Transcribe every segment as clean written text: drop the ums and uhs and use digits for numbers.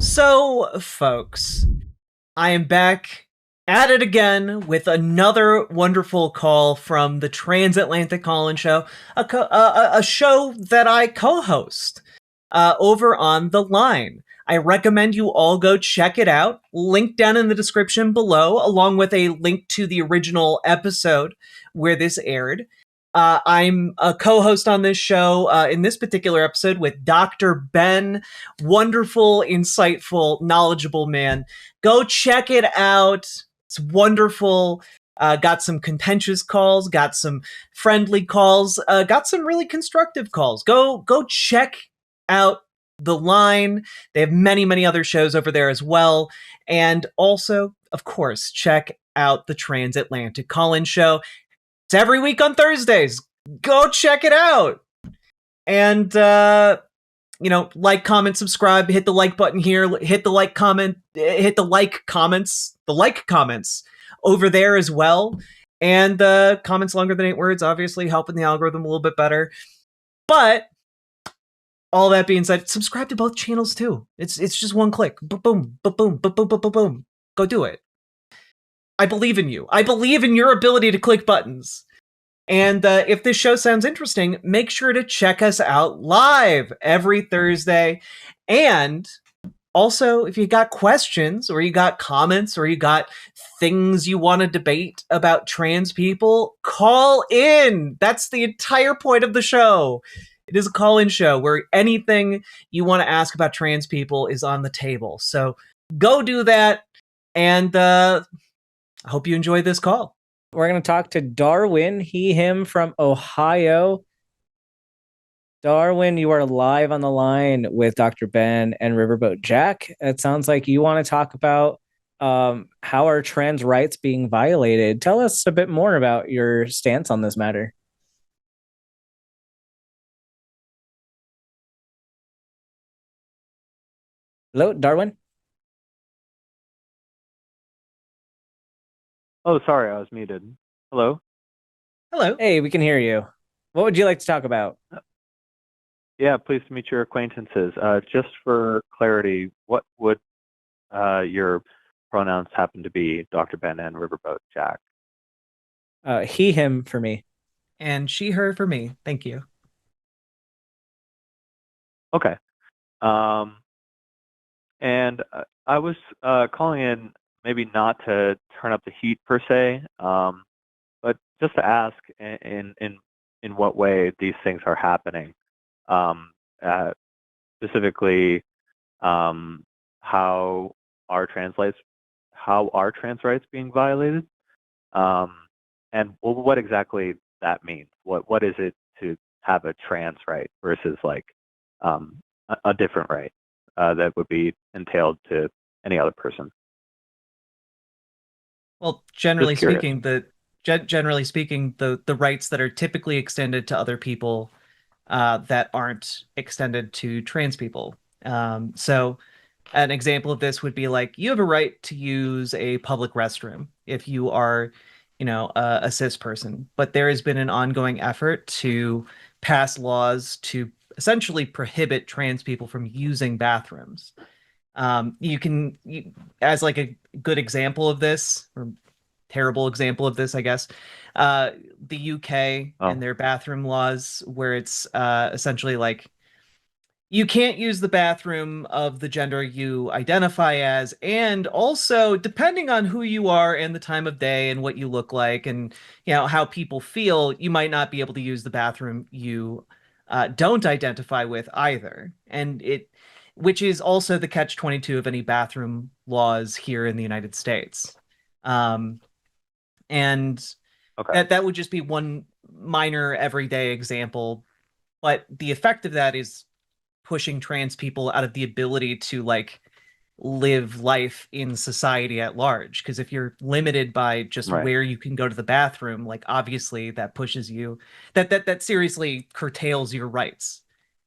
So, folks, I am back at it again with another wonderful call from the Transatlantic Call-In Show, a show that I co-host over on the line. I recommend you all go check it out. Link down in the description below, along with a link to the original episode where this aired. I'm a co-host on this show in this particular episode with Dr. Ben, wonderful, insightful, knowledgeable man. Go check it out. It's wonderful. Got some contentious calls, got some friendly calls, got some really constructive calls. Go check out the line. They have many other shows over there as well. And also, of course, check out the Transatlantic Call-In Show. It's every week on Thursdays. Go check it out. And, like, comment, subscribe, hit the like button here, hit the like comment, hit the like comments over there as well. And comments longer than 8 words, obviously helping the algorithm a little bit better. But all that being said, subscribe to both channels too. It's just one click. Boom, boom, boom, boom, boom, boom, boom, boom. Go do it. I believe in you. I believe in your ability to click buttons. And if this show sounds interesting, make sure to check us out live every Thursday. And also, if you got questions or you got comments or you got things you want to debate about trans people, call in. That's the entire point of the show. It is a call-in show where anything you want to ask about trans people is on the table. So go do that. And I hope you enjoy this call. We're going to talk to Darwin, him from Ohio. Darwin, you are live on the line with Dr. Ben and Riverboat Jack. It sounds like you want to talk about how are trans rights being violated. Tell us a bit more about your stance on this matter. Hello, Darwin? Oh, sorry, I was muted. Hello? Hello. Hey, we can hear you. What would you like to talk about? Yeah, pleased to meet your acquaintances. Just for clarity, what would your pronouns happen to be, Dr. Ben and Riverboat Jack? Him for me. And she, her for me. Thank you. Okay. And I was calling in maybe not to turn up the heat per se, but just to ask in what way these things are happening. Specifically, how are trans rights being violated, and what exactly that means. What is it to have a trans right versus like a different right that would be entailed to any other person? Well, generally speaking, the rights that are typically extended to other people that aren't extended to trans people. So an example of this would be like you have a right to use a public restroom if you are, a cis person. But there has been an ongoing effort to pass laws to essentially prohibit trans people from using bathrooms. As like a good example of this, or terrible example of this, I guess, the UK and their bathroom laws, where it's essentially like you can't use the bathroom of the gender you identify as, and also depending on who you are and the time of day and what you look like and how people feel, you might not be able to use the bathroom you don't identify with either. Which is also the catch-22 of any bathroom laws here in the United States. And Okay. that would just be one minor everyday example, but the effect of that is pushing trans people out of the ability to like live life in society at large. Because if you're limited by just Right. where you can go to the bathroom, like obviously that pushes you, that seriously curtails your rights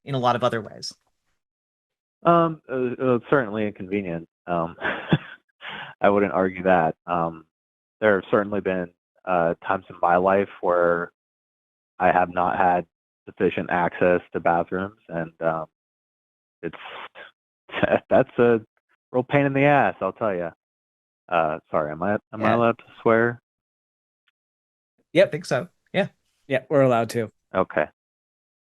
in a lot of other ways. Certainly inconvenient. I wouldn't argue that. There have certainly been times in my life where I have not had sufficient access to bathrooms, and it's that's a real pain in the ass, I'll tell you. Sorry, am I Yeah, allowed to swear? I think so. Yeah. Yeah, we're allowed to. Okay.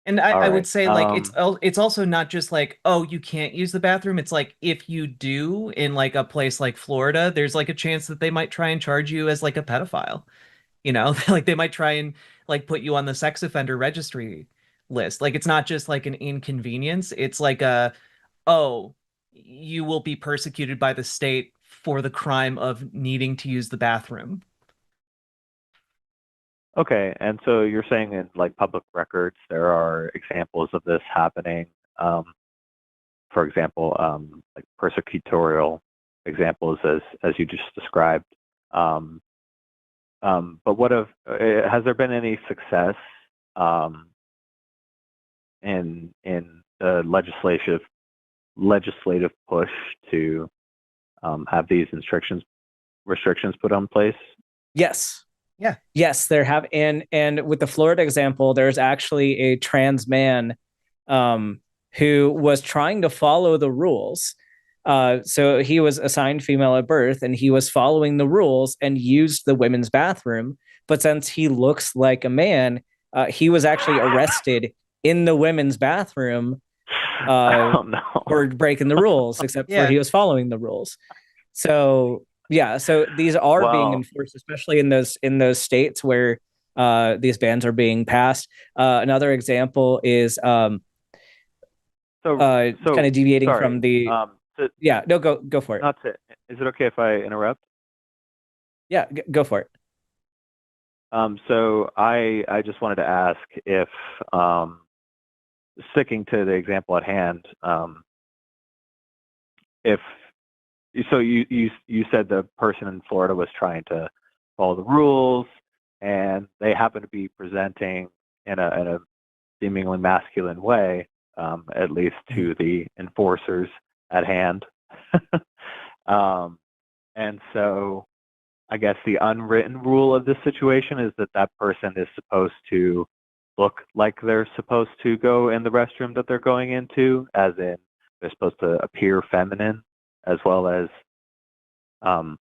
And All I right. would say like it's also not just like, oh, you can't use the bathroom. It's like if you do in like a place like Florida, there's like a chance that they might try and charge you as like a pedophile. You know, like they might try and like put you on the sex offender registry list. Like it's not just like an inconvenience. It's like a, oh, you will be persecuted by the state for the crime of needing to use the bathroom. Okay, and so you're saying in like public records there are examples of this happening. Um, for example, like persecutorial examples as you just described. Um, but what if has there been any success um, in the legislative push to have these restrictions put on place? Yes. Yeah. Yes, there have, and with the Florida example, there's actually a trans man um, who was trying to follow the rules. So he was assigned female at birth, and he was following the rules and used the women's bathroom. But since he looks like a man, he was actually arrested in the women's bathroom Oh no. for breaking the rules, except for Yeah. he was following the rules. So yeah, so these are being Well, enforced, especially in those states where these bans are being passed. Another example is so kind so of deviating sorry. from the yeah. No, go for it. Not to. Is it okay if I interrupt? Yeah, go for it. So I just wanted to ask if sticking to the example at hand, if so you said the person in Florida was trying to follow the rules, and they happen to be presenting in a seemingly masculine way, at least to the enforcers at hand. um, and so I guess the unwritten rule of this situation is that that person is supposed to look like they're supposed to go in the restroom that they're going into, as in they're supposed to appear feminine, as well as um,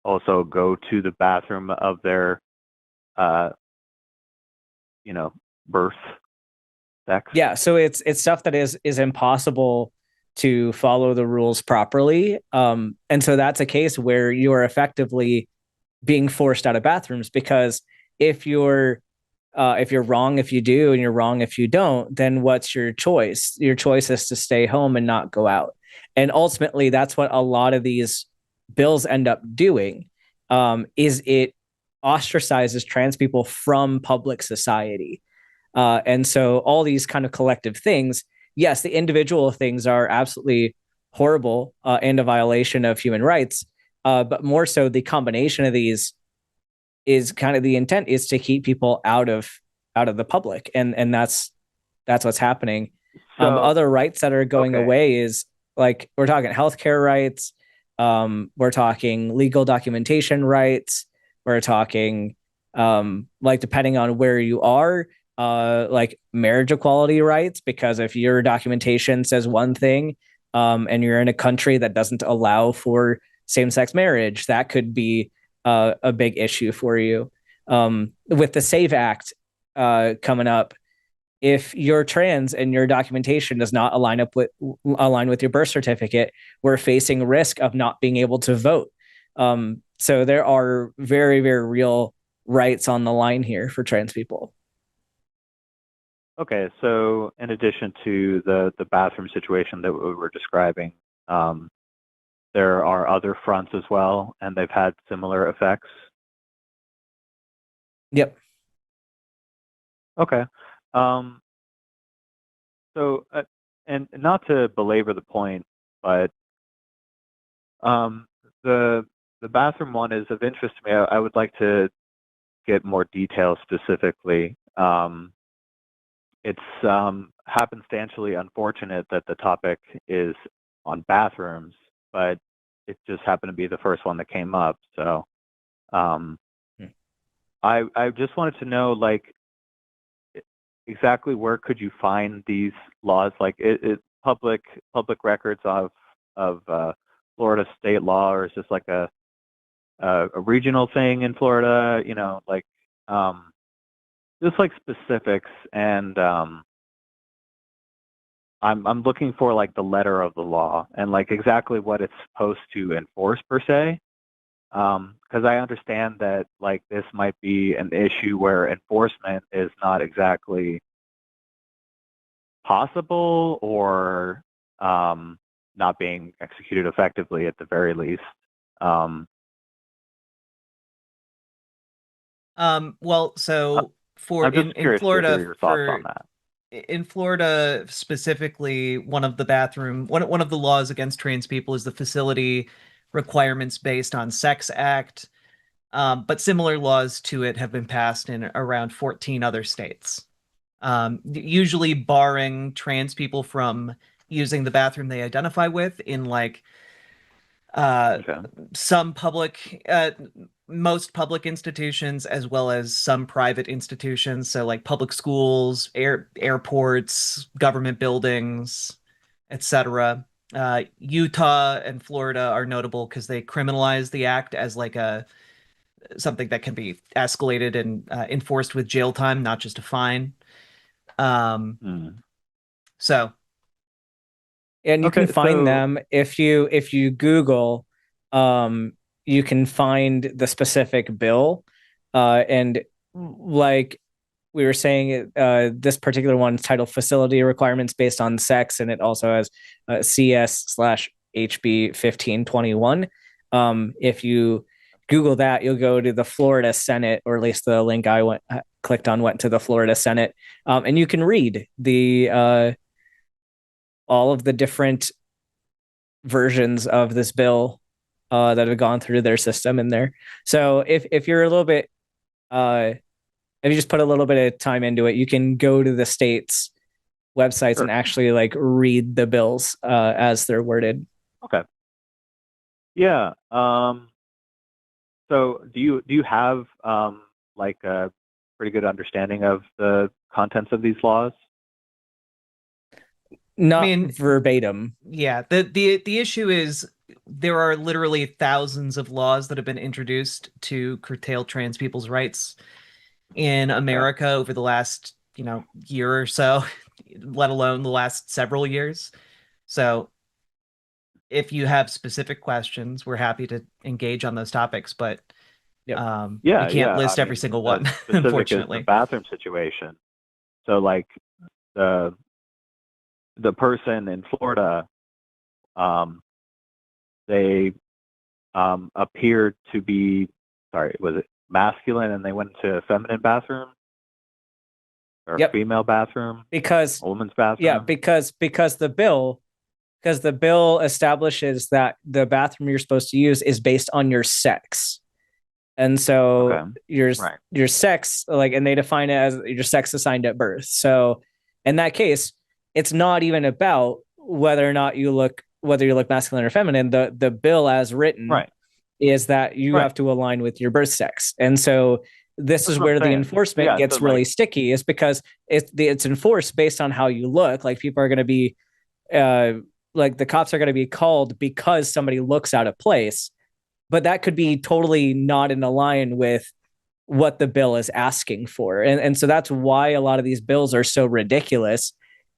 also go to the bathroom of their, uh, you know, birth sex. Yeah, so it's stuff that is impossible to follow the rules properly. And so that's a case where you are effectively being forced out of bathrooms because if you're wrong if you do and you're wrong if you don't, then what's your choice? Your choice is to stay home and not go out. And ultimately, that's what a lot of these bills end up doing. Is it ostracizes trans people from public society? And so all these kind of collective things, yes, the individual things are absolutely horrible and a violation of human rights. But more so, the combination of these is kind of the intent is to keep people out of the public, and that's what's happening. So Other rights that are going okay, away is like we're talking healthcare rights, we're talking legal documentation rights, we're talking like depending on where you are, like marriage equality rights, because if your documentation says one thing, and you're in a country that doesn't allow for same-sex marriage, that could be a big issue for you. With the SAVE Act coming up, if you're trans and your documentation does not align with your birth certificate, we're facing risk of not being able to vote. So there are very, very real rights on the line here for trans people. okay. So in addition to the bathroom situation that we were describing, um, there are other fronts as well, and they've had similar effects. Yep. Okay. Um, so, and not to belabor the point, but um, the the bathroom one is of interest to me. I would like to get more details specifically. It's happenstantially unfortunate that the topic is on bathrooms, but it just happened to be the first one that came up. So um, Hmm. I just wanted to know, like, exactly where could you find these laws? Like, public records of Florida state law, or is this like a regional thing in Florida? Like just like specifics, and I'm looking for like the letter of the law and like exactly what it's supposed to enforce per se. Because I understand that like this might be an issue where enforcement is not exactly possible, or not being executed effectively at the very least. Um, Well, I- so for I'm just in curious to hear Florida your thoughts on for that. in Florida specifically, one of the laws against trans people is the Facility Requirements Based on Sex Act. But similar laws to it have been passed in around 14 other states, usually barring trans people from using the bathroom they identify with in like uh, Okay. some public, most public institutions, as well as some private institutions. So like public schools, airports, government buildings, etc. Utah and Florida are notable because they criminalize the act as like a something that can be escalated and enforced with jail time, not just a fine. Um, Hmm. so And you can Okay. find So them if you Google, um, you can find the specific bill, and like we were saying, this particular one is titled "Facility Requirements Based on Sex," and it also has CS/HB 1521. If you Google that, you'll go to the Florida Senate, or at least the link I clicked on went to the Florida Senate, and you can read the all of the different versions of this bill that have gone through their system in there. So if you're a little bit uh, if you just put a little bit of time into it, you can go to the state's websites and sure. actually like read the bills as they're worded. Okay. Yeah. So do you have like a pretty good understanding of the contents of these laws? I Not mean, verbatim. yeah, the issue is there are literally thousands of laws that have been introduced to curtail trans people's rights in Okay. America over the last, year or so, let alone the last several years. So if you have specific questions, we're happy to engage on those topics, but Yep. we Yeah, can't yeah. I list every mean, single as one, specific as the unfortunately. bathroom situation. So like the the person in Florida, um, they appeared to be, sorry, was it masculine, and they went to a feminine bathroom or a Yep. female bathroom, Because a woman's yeah, bathroom? because the bill establishes that the bathroom you're supposed to use is based on your sex. And so Okay. your Right. your sex, like, and they define it as your sex assigned at birth. So in that case, it's not even about whether you look masculine or feminine. The bill as written Right. is that you Right. have to align with your birth sex. And so this That's is what I'm where the saying. So enforcement yeah, so gets like, really sticky, is because it's enforced based on how you look. Like people are going to be uh like the cops are going to be called because somebody looks out of place, but that could be totally not in line with what the bill is asking for. And so that's why a lot of these bills are so ridiculous.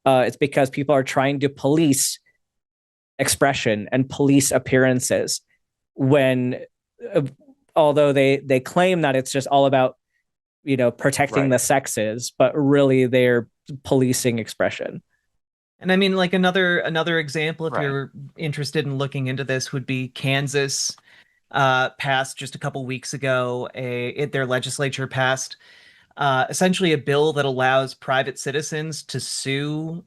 It's because people are trying to police expression and police appearances when uh, although they claim that it's just all about protecting right. the sexes, but really they're policing expression. And I mean, like another example, if Right. you're interested in looking into this, would be Kansas passed just a couple weeks ago. Their legislature passed essentially a bill that allows private citizens to sue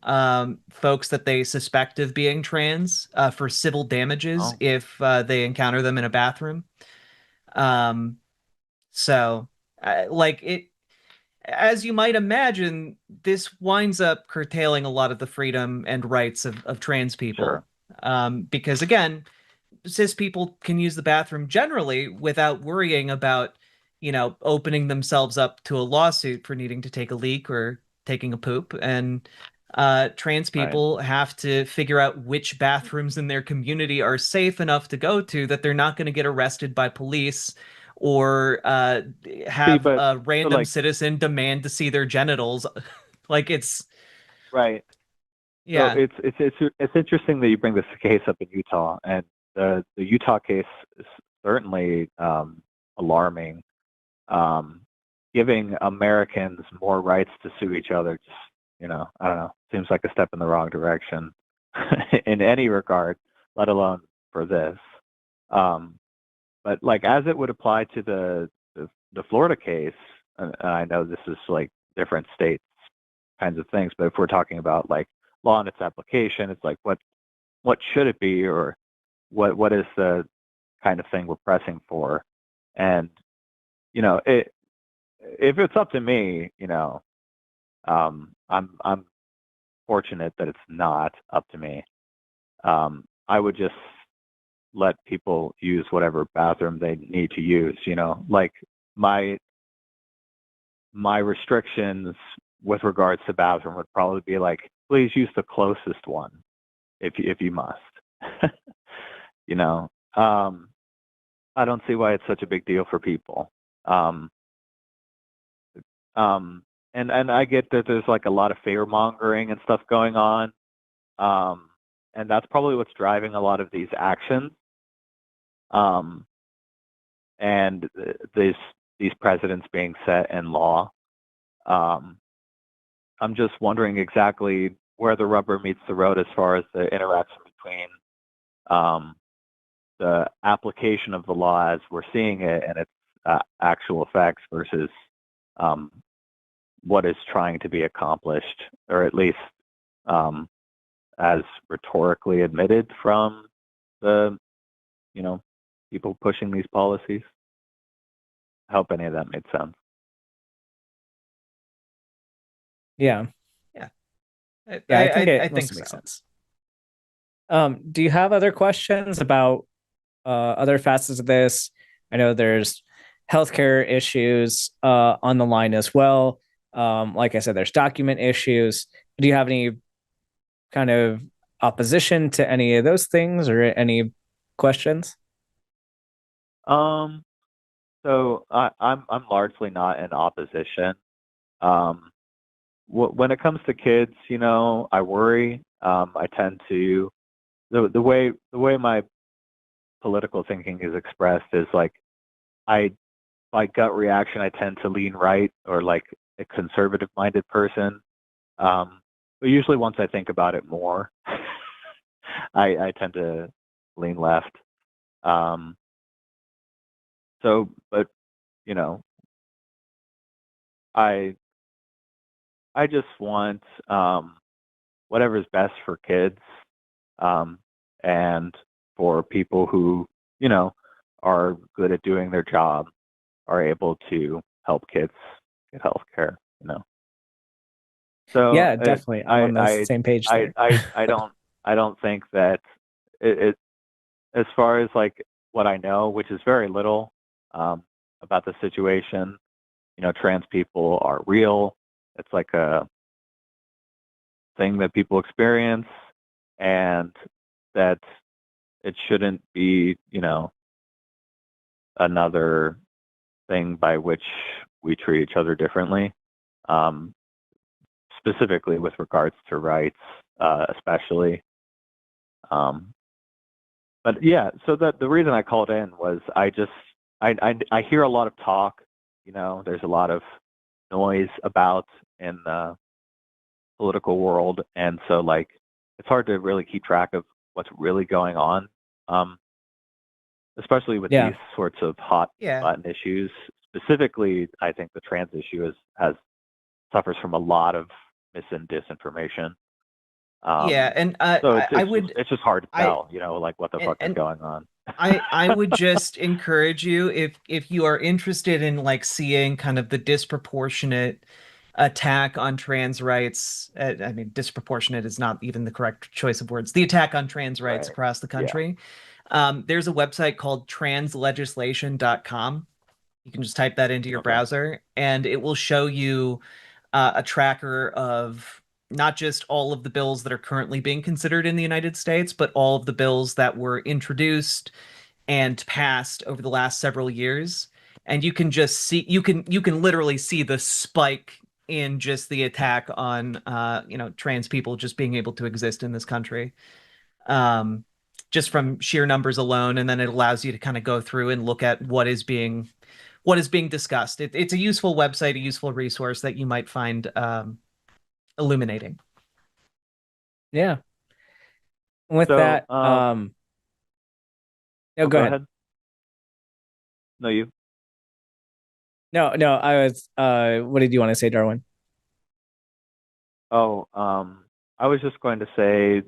folks that they suspect of being trans for civil damages Oh, if they encounter them in a bathroom. Um, so, like it, as you might imagine, this winds up curtailing a lot of the freedom and rights of trans sure. people. Because again, cis people can use the bathroom generally without worrying about, opening themselves up to a lawsuit for needing to take a leak or taking a poop. And Trans Right. people have to figure out which bathrooms in their community are safe enough to go to that they're not going to get arrested by police or See, have but a so random like, citizen demand to see their genitals. Like it's, right. So yeah, it's interesting that you bring this case up in Utah, and the Utah case is certainly alarming, um, giving Americans more rights to sue each other. Just, I don't know, seems like a step in the wrong direction in any regard, let alone for this. Um, but like as it would apply to the Florida case, and I know this is like different states kinds of things, but if we're talking about like law and its application, it's like what should it be, or what is the kind of thing we're pressing for? And it if it's up to me, I'm fortunate that it's not up to me. I would just let people use whatever bathroom they need to use. Like my my restrictions with regards to bathroom would probably be like, please use the closest one if you must. you know, um, I don't see why it's such a big deal for people. Um, um, and I get that there's like a lot of fear mongering and stuff going on, um, and that's probably what's driving a lot of these actions. Um, and these precedents being set in law. Um, I'm just wondering exactly where the rubber meets the road as far as the interaction between um, the application of the law as we're seeing it and its actual effects versus um, what is trying to be accomplished, or at least um, as rhetorically admitted from the you know people pushing these policies. I hope any of that made sense. Yeah. yeah, Yeah, I think I it think mostly makes so. sense. Do you have other questions about other facets of this? I know there's healthcare issues on the line as well. Like I said, there's document issues. Do you have any kind of opposition to any of those things or any questions? Um, so I'm largely not in opposition. Um, when it comes to kids, I worry. I tend to the way my political thinking is expressed is like I by gut reaction I tend to lean right or like a conservative minded person. But usually once I think about it more, I tend to lean left. Um, but you know, I I just want whatever's best for kids, um, and for people who you know are good at doing their job, are able to help kids get health care. So Yeah, definitely. I'm on the same page there. I don't think that it as far as like what I know, which is very little um, about the situation. Trans people are real. It's like a thing that people experience, and that it shouldn't be another thing by which we treat each other differently. Um, Specifically with regards to rights, especially. Um, but yeah, so the reason I called in was I hear a lot of talk. There's a lot of noise about in the political world, and so like it's hard to really keep track of what's really going on, um, especially with Yeah. these sorts of hot Yeah, button issues. Specifically, I think the trans issue has suffers from a lot of mis and disinformation. yeah, Um, and so I would it's just hard to I tell, like what the fuck is and going on. I would just encourage you if you are interested in like seeing kind of the disproportionate attack on trans rights. I mean, disproportionate is not even the correct choice of words. The attack on trans rights Right. across the Yeah. country. There's a website called translegislation.com. You can just type that into your Okay. browser, and it will show you a tracker of not just all of the bills that are currently being considered in the United States, but all of the bills that were introduced and passed over the last several years. And you can just see, you can literally see the spike in just the attack on trans people just being able to exist in this country, um, just from sheer numbers alone. And then it allows you to kind of go through and look at what is being discussed. It's a useful website, a useful resource that you might find illuminating. Yeah. With So, that, no, go ahead. No, you. No, I was. What did you want to say, Darwin? Oh, I was just going to say,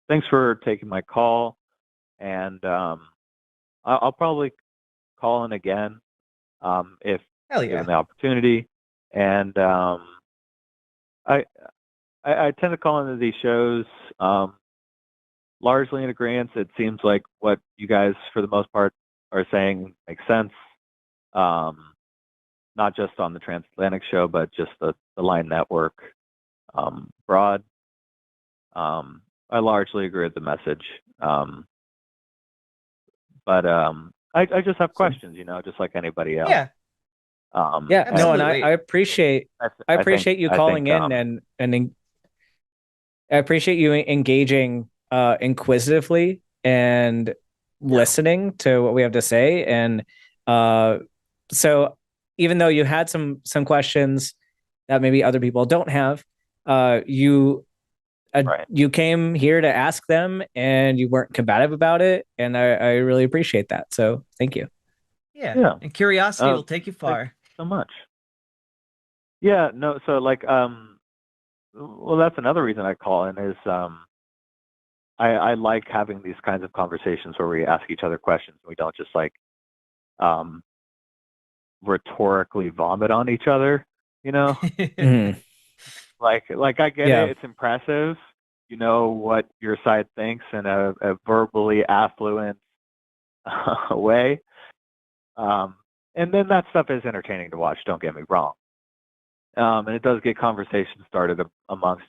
thanks for taking my call, and I'll probably call in again if Hell yeah. given the opportunity. And I tend to call into these shows largely in agreement. It seems like what you guys, for the most part, are saying makes sense. Not just on the Transatlantic show, but just the Line Network broad. I largely agree with the message. But I just have questions, just like anybody else. Yeah. Yeah, no, and I appreciate you calling in and I appreciate you engaging inquisitively and listening to what we have to say. And so even though you had some questions that maybe other people don't have, you came here to ask them and you weren't combative about it. And I really appreciate that. So thank you. Yeah. And curiosity will take you far. So much. Yeah, no, so like well, that's another reason I call in is I like having these kinds of conversations where we ask each other questions. We don't just like rhetorically vomit on each other, Mhm. Like I get it, it's impressive, what your side thinks in a verbally affluent way. And then that stuff is entertaining to watch, don't get me wrong. And it does get conversations started amongst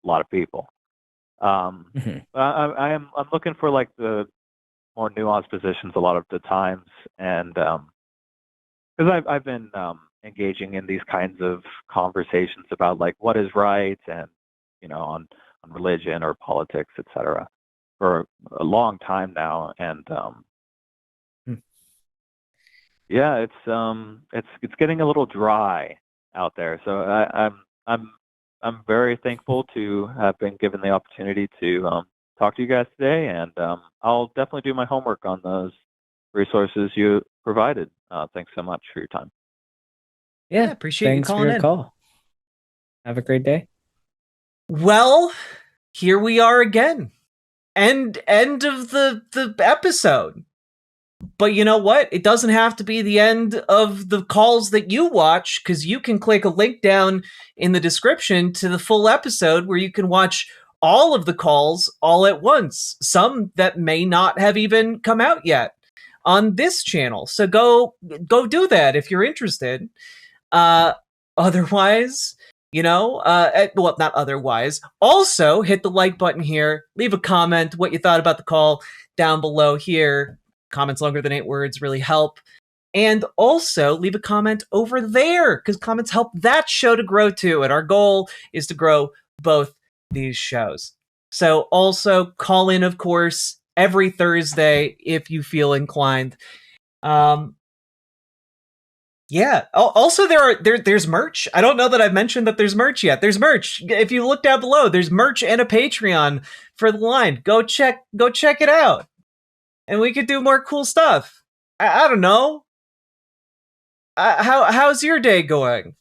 a lot of people. Mhm. But I'm looking for like the more nuanced positions a lot of the times, and because I've been engaging in these kinds of conversations about like what is right, and on religion or politics, etc., for a long time now, and yeah, it's getting a little dry out there. So I'm very thankful to have been given the opportunity to talk to you guys today, and I'll definitely do my homework on those resources you provided. Thanks so much for your time. Yeah, appreciate thanks you calling for your in. call. Have a great day. Well, here we are again. End of the episode. But you know what? It doesn't have to be the end of the calls that you watch, because you can click a link down in the description to the full episode where you can watch all of the calls all at once, some that may not have even come out yet on this channel. So go do that if you're interested. Otherwise, well, not otherwise. Also, hit the like button here. Leave a comment what you thought about the call down below here. Comments longer than 8 words really help. And also leave a comment over there, because comments help that show to grow too. And our goal is to grow both these shows. So also call in, of course, every Thursday if you feel inclined. Yeah. Also, there's merch. I don't know that I've mentioned that there's merch yet. There's merch. If you look down below, there's merch and a Patreon for the line. Go check it out. And we could do more cool stuff. I don't know. How's your day going?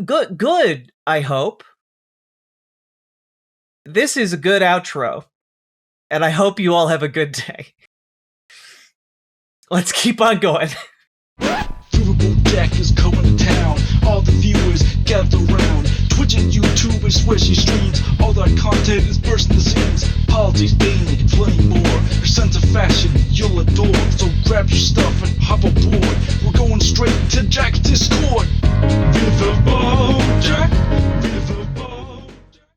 Good, I hope. This is a good outro. And I hope you all have a good day. Let's keep on going. Riverboat Jack is coming to town. All the viewers gather round. Twitch and YouTube and swishy streams. All that content is bursting the seams. Politics, gaming, and plenty more. Your sense of fashion you'll adore. So grab your stuff and hop aboard. We're going straight to Jack's Discord. Riverboat Jack.